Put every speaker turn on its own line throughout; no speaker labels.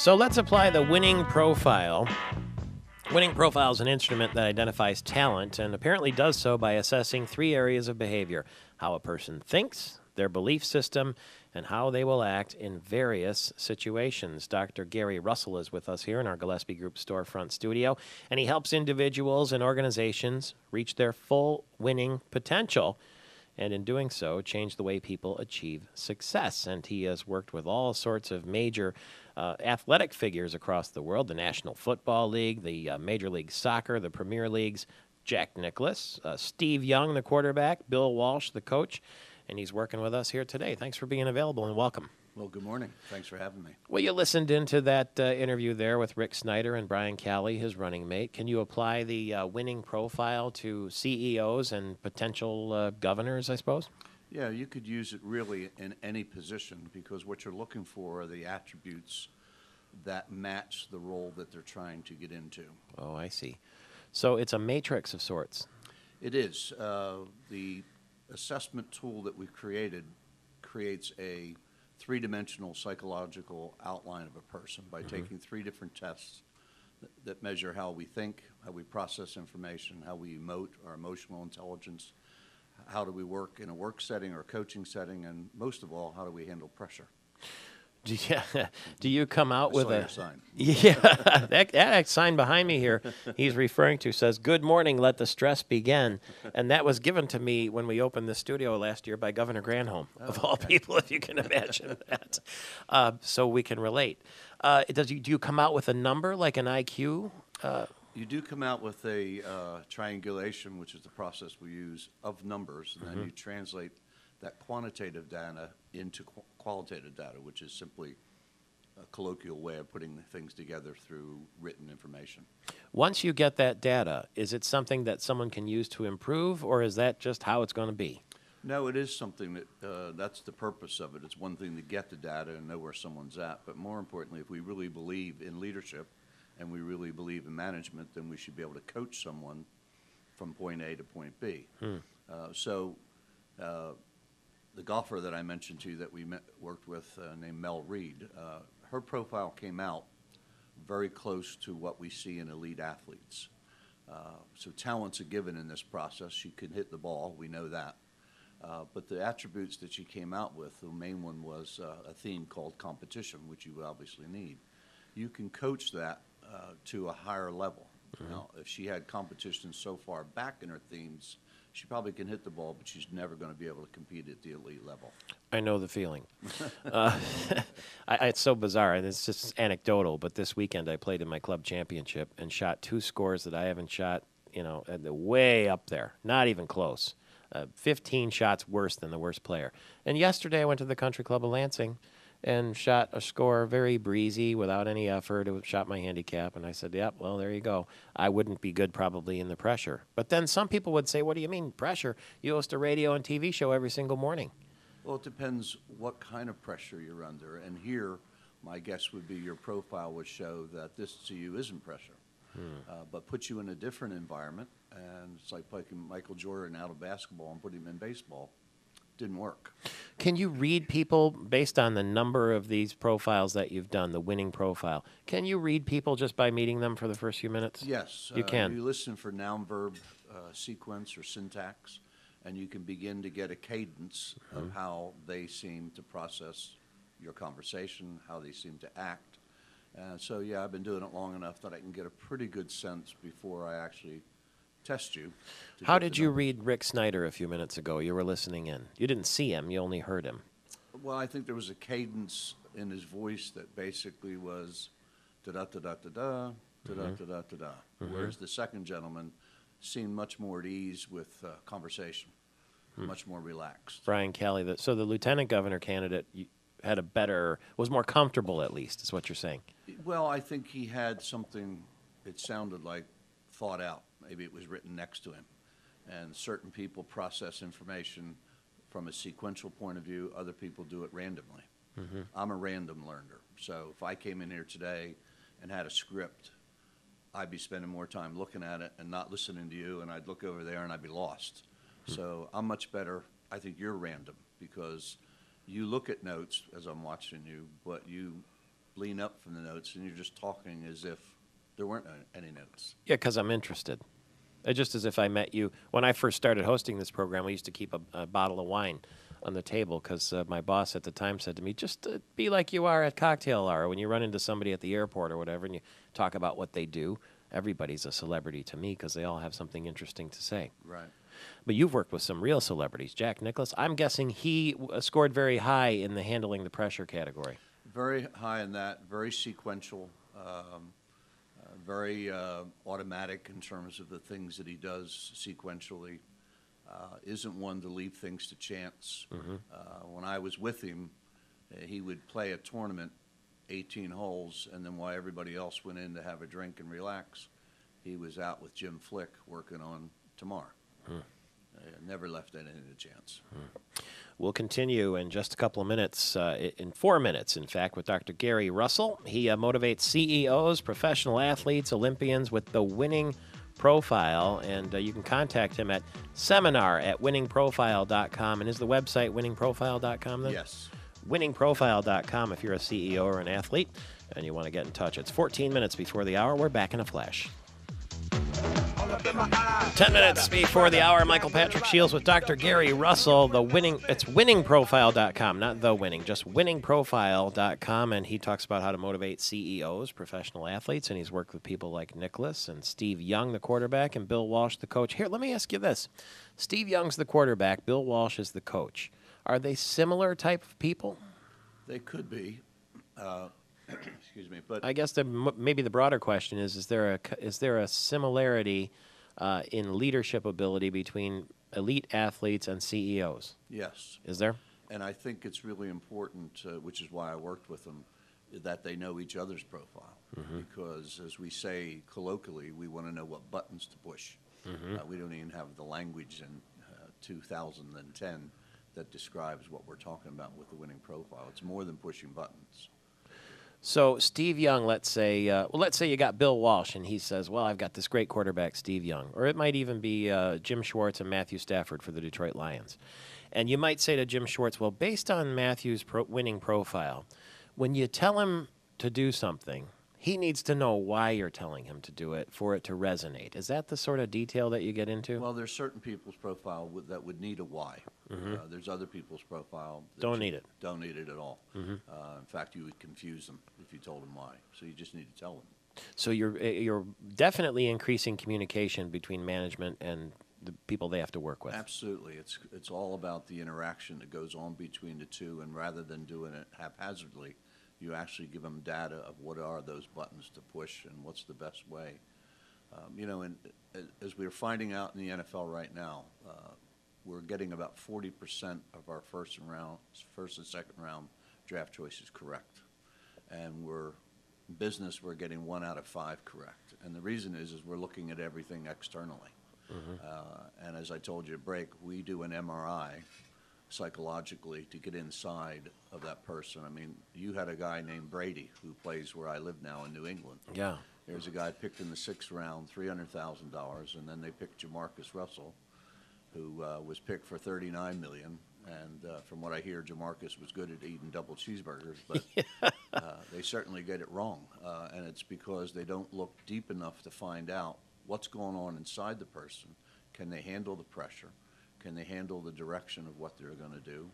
So let's apply the winning profile. Winning profile is an instrument that identifies talent and apparently does so by assessing three areas of behavior: how a person thinks, their belief system, and how they will act in various situations. Dr. Gary Russell is with us here in our Gillespie Group storefront studio, and he helps individuals and organizations reach their full winning potential, and in doing so, change the way people achieve success. And he has worked with all sorts of major athletic figures across the world: the National Football League, the Major League Soccer, the Premier Leagues, Jack Nicklaus, Steve Young, the quarterback, Bill Walsh, the coach, and he's working with us here today. Thanks for being available and welcome.
Well, good morning. Thanks for having me.
Well, you listened into that interview there with Rick Snyder and Brian Calley, his running mate. Can you apply the winning profile to CEOs and potential governors, I suppose?
Yeah, you could use it really in any position, because what you're looking for are the attributes that match the role that they're trying to get into.
Oh, I see. So it's a matrix of sorts.
It is. The assessment tool that we've created creates a three-dimensional psychological outline of a person by taking three different tests that measure how we think, how we process information, how we emote, our emotional intelligence, how do we work in a work setting or a coaching setting, and most of all, how do we handle pressure?
Do you come out with
your sign.
Yeah, that sign behind me here he's referring to says, "Good morning, let the stress begin." And that was given to me when we opened the studio last year by Governor Granholm, of all people, if you can imagine that. So we can relate. Do you come out with a number like an IQ?
You do come out with a triangulation, which is the process we use, of numbers, and then you translate that quantitative data into qualitative data, which is simply a colloquial way of putting things together through written information.
Once you get that data, is it something that someone can use to improve, or is that just how it's going to be?
No, it is something that, that's the purpose of it. It's one thing to get the data and know where someone's at, but more importantly, if we really believe in leadership and we really believe in management, then we should be able to coach someone from point A to point B. The golfer that I mentioned to you that we worked with named Mel Reed, her profile came out very close to what we see in elite athletes. So talent's a given in this process. She can hit the ball, we know that. But the attributes that she came out with, the main one was a theme called competition, which you obviously need. You can coach that to a higher level. Now, if she had competition so far back in her themes, she probably can hit the ball, but she's never going to be able to compete at the elite level.
I know the feeling. It's so bizarre, and it's just anecdotal, but this weekend I played in my club championship and shot two scores that I haven't shot, way up there, not even close. 15 shots worse than the worst player. And yesterday I went to the Country Club of Lansing and shot a score very breezy without any effort. It shot my handicap, and I said, yep, well, there you go. I wouldn't be good probably in the pressure. But then some people would say, what do you mean pressure? You host a radio and TV show every single morning.
Well, it depends what kind of pressure you're under. And here, my guess would be your profile would show that this to you isn't pressure, but put you in a different environment. And it's like taking Michael Jordan out of basketball and putting him in baseball. Didn't work.
Can you read people based on the number of these profiles that you've done, the winning profile? Can you read people just by meeting them for the first few minutes?
Yes.
You can.
You listen for noun-verb sequence or syntax, and you can begin to get a cadence of how they seem to process your conversation, how they seem to act. So, yeah, I've been doing it long enough that I can get a pretty good sense before I actually test you.
How did you read Rick Snyder a few minutes ago? You were listening in. You didn't see him. You only heard him.
Well, I think there was a cadence in his voice that basically was da-da-da-da-da-da, da-da-da-da-da-da, whereas the second gentleman seemed much more at ease with conversation, much more relaxed.
Brian Calley. So the lieutenant governor candidate had was more comfortable at least, is what you're saying.
Well, I think he had something, it sounded like, thought out. Maybe it was written next to him. And certain people process information from a sequential point of view. Other people do it randomly. I'm a random learner. So if I came in here today and had a script, I'd be spending more time looking at it and not listening to you, and I'd look over there and I'd be lost. So I'm much better. I think you're random because you look at notes as I'm watching you, but you lean up from the notes, and you're just talking as if there weren't any notes.
Yeah, because I'm interested. Just as if I met you. When I first started hosting this program, we used to keep a bottle of wine on the table because my boss at the time said to me, just be like you are at cocktail hour. When you run into somebody at the airport or whatever and you talk about what they do, everybody's a celebrity to me because they all have something interesting to say.
Right.
But you've worked with some real celebrities. Jack Nicklaus, I'm guessing he scored very high in the handling the pressure category.
Very high in that, very sequential, very automatic in terms of the things that he does sequentially. Isn't one to leave things to chance. When I was with him, he would play a tournament, 18 holes, and then while everybody else went in to have a drink and relax, he was out with Jim Flick working on tomorrow. Never left anything to chance.
We'll continue in just a couple of minutes, in 4 minutes, in fact, with Dr. Gary Russell. He motivates CEOs, professional athletes, Olympians with the winning profile, and you can contact him at seminar@winningprofile.com. And is the website winningprofile.com then?
Yes.
Winningprofile.com if you're a CEO or an athlete and you want to get in touch. It's 14 minutes before the hour. We're back in a flash. 10 minutes before the hour, Michael Patrick Shields with Dr. Gary Russell. It's winningprofile.com, not the winning, just winningprofile.com. And he talks about how to motivate CEOs, professional athletes, and he's worked with people like Nicholas and Steve Young, the quarterback, and Bill Walsh, the coach. Here, let me ask you this. Steve Young's the quarterback, Bill Walsh is the coach. Are they similar type of people?
They could be. Excuse me, but
I guess maybe the broader question is there a similarity in leadership ability between elite athletes and CEOs?
yes.
Is there?
And I think it's really important, which is why I worked with them, that they know each other's profile. Because, as we say colloquially, we want to know what buttons to push. We don't even have the language in 2010 that describes what we're talking about with the winning profile. It's more than pushing buttons.
So Steve Young, let's say you got Bill Walsh, and he says, well, I've got this great quarterback, Steve Young. Or it might even be Jim Schwartz and Matthew Stafford for the Detroit Lions. And you might say to Jim Schwartz, well, based on Matthew's winning profile, when you tell him to do something, he needs to know why you're telling him to do it for it to resonate. Is that the sort of detail that you get into?
Well, there's certain people's profile that would need a why. There's other people's profile that
Don't need it.
Don't need it at all. In fact, you would confuse them if you told them why. So you just need to tell them.
So you're definitely increasing communication between management and the people they have to work with.
Absolutely. It's all about the interaction that goes on between the two, and rather than doing it haphazardly, you actually give them data of what are those buttons to push and what's the best way. And as we're finding out in the NFL right now, we're getting about 40% of our first and second round draft choices correct. And we're getting 1 out of 5 correct. And the reason is we're looking at everything externally. And as I told you at break, we do an MRI psychologically to get inside of that person. I mean, you had a guy named Brady who plays where I live now in New England.
Yeah.
There's a guy picked in the 6th round, $300,000, and then they picked Jamarcus Russell, who was picked for $39 million. And from what I hear, Jamarcus was good at eating double cheeseburgers, but they certainly get it wrong. And it's because they don't look deep enough to find out what's going on inside the person. Can they handle the pressure? Can they handle the direction of what they're going to do?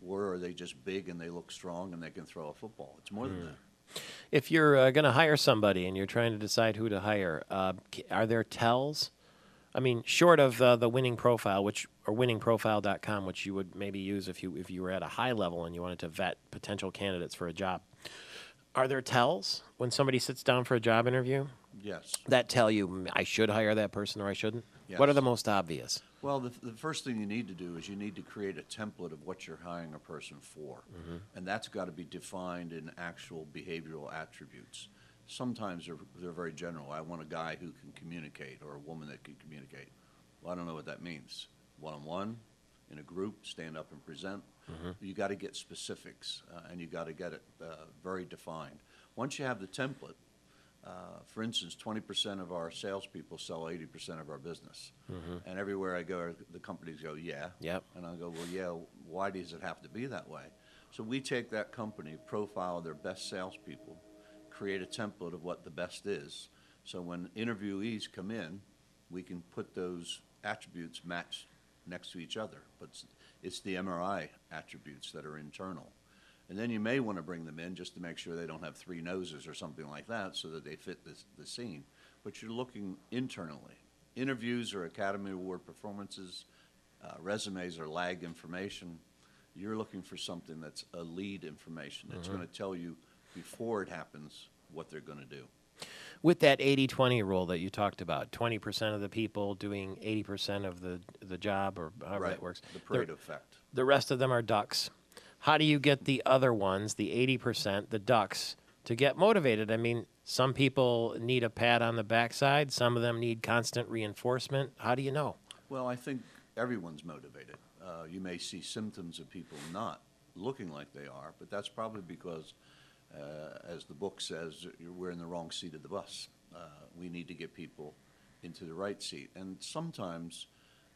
Or are they just big and they look strong and they can throw a football? It's more than that.
If you're going to hire somebody and you're trying to decide who to hire, are there tells? I mean, short of the winning profile, or winningprofile.com, which you would maybe use if you were at a high level and you wanted to vet potential candidates for a job. Are there tells when somebody sits down for a job interview?
Yes.
That tell you I should hire that person or I shouldn't?
Yes.
What are the most obvious?
Well, the first thing you need to do is you need to create a template of what you're hiring a person for. And that's got to be defined in actual behavioral attributes. Sometimes they're very general. I want a guy who can communicate or a woman that can communicate. Well, I don't know what that means. One-on-one, in a group, stand up and present. You got to get specifics, and you got to get it very defined. Once you have the template, for instance, 20% of our salespeople sell 80% of our business. And everywhere I go, the companies go, yeah.
Yep.
And I go, well, yeah, why does it have to be that way? So we take that company, profile their best salespeople, create a template of what the best is. So when interviewees come in, we can put those attributes matched next to each other. But it's the MRI attributes that are internal. And then you may want to bring them in just to make sure they don't have three noses or something like that so that they fit the scene. But you're looking internally. Interviews are Academy Award performances. Resumes are lag information. You're looking for something that's a lead information that's going to tell you before it happens what they're going to do.
With that 80-20 rule that you talked about, 20% of the people doing 80% of the job, or however
Right.
it works.
The Pareto effect.
The rest of them are ducks. How do you get the other ones, the 80%, the ducks, to get motivated? I mean, some people need a pat on the backside. Some of them need constant reinforcement. How do you know?
Well, I think everyone's motivated. You may see symptoms of people not looking like they are, but that's probably because, as the book says, we're in the wrong seat of the bus. We need to get people into the right seat. And sometimes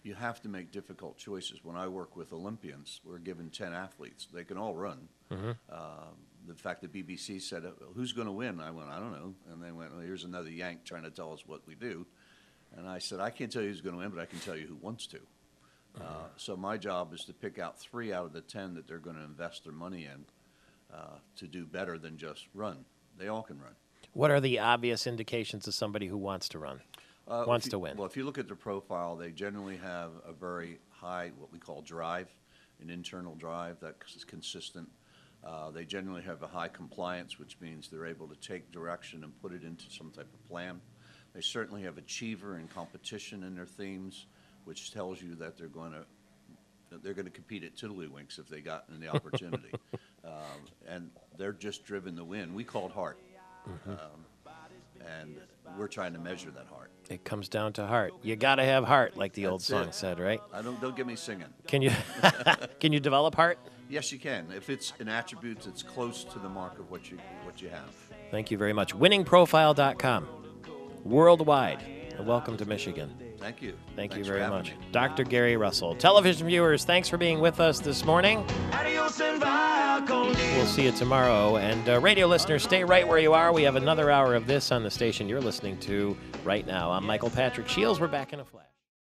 you have to make difficult choices. When I work with Olympians, we're given 10 athletes. They can all run. The fact that BBC said, who's going to win? I went, I don't know. And they went, well, here's another Yank trying to tell us what we do. And I said, I can't tell you who's going to win, but I can tell you who wants to. So my job is to pick out 3 out of the 10 that they're going to invest their money in to do better than just run. They all can run.
What are the obvious indications of somebody who wants to run, wants to win?
Well, if you look at their profile, they generally have a very high, what we call drive, an internal drive that is consistent. They generally have a high compliance, which means they're able to take direction and put it into some type of plan. They certainly have achiever and competition in their themes, which tells you that they're going to compete at Tiddlywinks if they got in the opportunity. And they're just driven to win. We call it heart. And we're trying to measure that heart.
It comes down to heart. You got to have heart, like the old
That's
song
it.
said, right?
Don't get me singing.
Can you can you develop heart?
Yes, you can. If it's an attribute that's close to the mark of what you have.
Thank you very much. Winningprofile.com. Worldwide. And welcome to Michigan.
Thank you.
Thank you
Thanks
very
for having
much.
me.
Dr. Gary Russell. Television viewers, thanks for being with us this morning. We'll see you tomorrow. And radio listeners, stay right where you are. We have another hour of this on the station you're listening to right now. I'm Michael Patrick Shields. We're back in a flash.